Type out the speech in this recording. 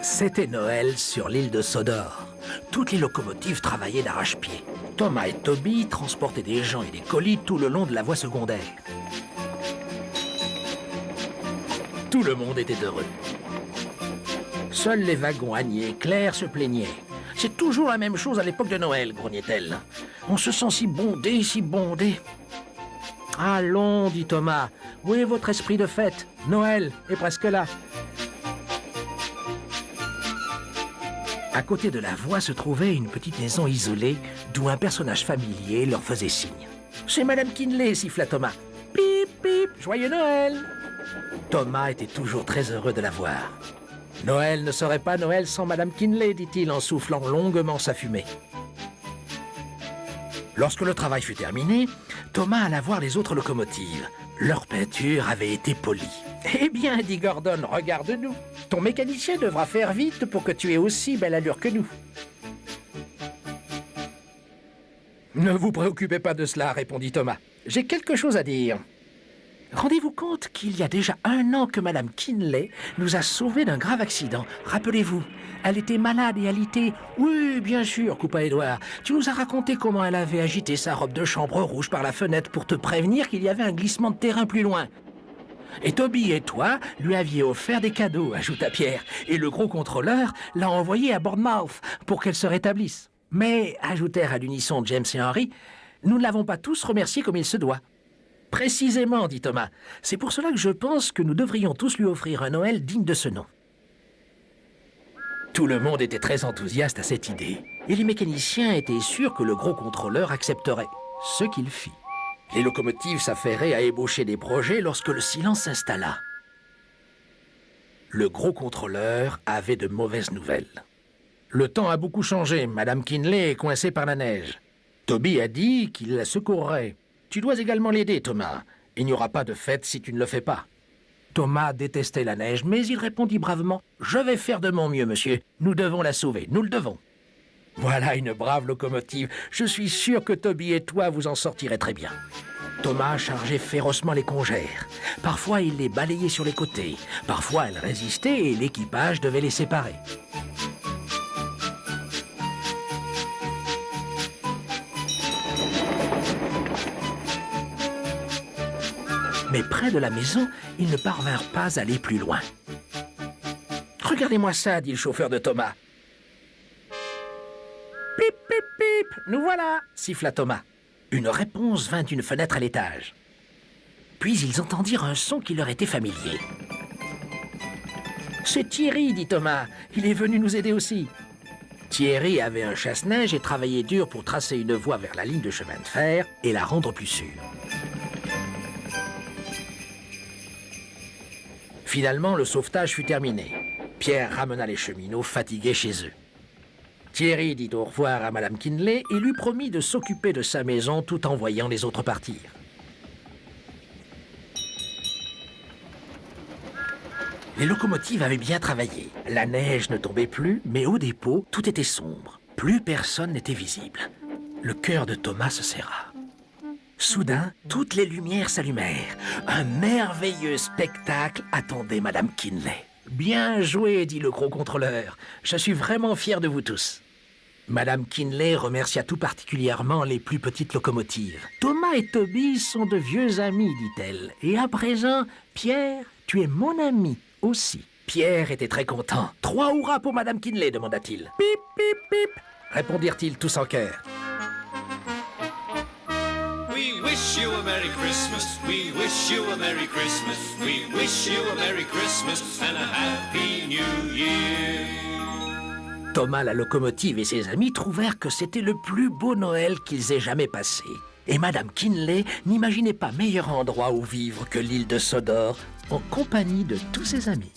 C'était Noël sur l'île de Sodor. Toutes les locomotives travaillaient d'arrache-pied. Thomas et Toby transportaient des gens et des colis tout le long de la voie secondaire. Tout le monde était heureux. Seuls les wagons Agné et Claire se plaignaient. « C'est toujours la même chose à l'époque de Noël, grognait-elle. On se sent si bondé, si bondé. » « Allons, dit Thomas, où est votre esprit de fête? Noël est presque là. » À côté de la voie se trouvait une petite maison isolée d'où un personnage familier leur faisait signe. « C'est Madame Kinley, siffla Thomas. Pip, pip, joyeux Noël !» Thomas était toujours très heureux de la voir. « Noël ne serait pas Noël sans Madame Kinley, dit-il en soufflant longuement sa fumée. » Lorsque le travail fut terminé, Thomas alla voir les autres locomotives. Leur peinture avait été polie. « Eh bien, dit Gordon, regarde-nous. Ton mécanicien devra faire vite pour que tu aies aussi belle allure que nous. » « Ne vous préoccupez pas de cela, répondit Thomas. J'ai quelque chose à dire. Rendez-vous compte qu'il y a déjà 1 an que Madame Kinley nous a sauvés d'un grave accident. Rappelez-vous, elle était malade et elle était... Oui, bien sûr, coupa Édouard. Tu nous as raconté comment elle avait agité sa robe de chambre rouge par la fenêtre pour te prévenir qu'il y avait un glissement de terrain plus loin. Et Toby et toi lui aviez offert des cadeaux, ajouta Pierre. Et le gros contrôleur l'a envoyé à Bournemouth pour qu'elle se rétablisse. Mais, ajoutèrent à l'unisson James et Henry, nous ne l'avons pas tous remercié comme il se doit. Précisément, dit Thomas. C'est pour cela que je pense que nous devrions tous lui offrir un Noël digne de ce nom. Tout le monde était très enthousiaste à cette idée. Et les mécaniciens étaient sûrs que le gros contrôleur accepterait. Ce qu'il fit. Les locomotives s'affairaient à ébaucher des projets lorsque le silence s'installa. Le gros contrôleur avait de mauvaises nouvelles. Le temps a beaucoup changé. Madame Kinley est coincée par la neige. Toby a dit qu'il la secourrait. Tu dois également l'aider, Thomas. Il n'y aura pas de fête si tu ne le fais pas. Thomas détestait la neige, mais il répondit bravement « Je vais faire de mon mieux, monsieur. Nous devons la sauver. Nous le devons. » Voilà une brave locomotive. Je suis sûr que Toby et toi vous en sortirez très bien. Thomas chargeait férocement les congères. Parfois, il les balayait sur les côtés. Parfois, elles résistaient et l'équipage devait les séparer. Mais près de la maison, ils ne parvinrent pas à aller plus loin. « Regardez-moi ça, dit le chauffeur de Thomas. »« Pip, pip, pip, nous voilà !» siffla Thomas. Une réponse vint d'une fenêtre à l'étage. Puis ils entendirent un son qui leur était familier. « C'est Thierry, dit Thomas. Il est venu nous aider aussi. » Thierry avait un chasse-neige et travaillait dur pour tracer une voie vers la ligne de chemin de fer et la rendre plus sûre. Finalement, le sauvetage fut terminé. Pierre ramena les cheminots fatigués chez eux. Thierry dit au revoir à Madame Kinley et lui promit de s'occuper de sa maison tout en voyant les autres partir. Les locomotives avaient bien travaillé. La neige ne tombait plus, mais au dépôt, tout était sombre. Plus personne n'était visible. Le cœur de Thomas se serra. Soudain, toutes les lumières s'allumèrent. Un merveilleux spectacle attendait Madame Kinley. « Bien joué, dit le gros contrôleur. Je suis vraiment fier de vous tous. » Madame Kinley remercia tout particulièrement les plus petites locomotives. « Thomas et Toby sont de vieux amis, dit-elle. Et à présent, Pierre, tu es mon ami aussi. » Pierre était très content. « 3 hurrahs pour Madame Kinley, demanda-t-il. « Pip, pip, pip, répondirent-ils tous en chœur. We wish you a Merry Christmas, we wish you a Merry Christmas, we wish you a Merry Christmas and a Happy New Year. Thomas la locomotive et ses amis trouvèrent que c'était le plus beau Noël qu'ils aient jamais passé. Et Madame Kinley n'imaginait pas meilleur endroit où vivre que l'île de Sodor en compagnie de tous ses amis.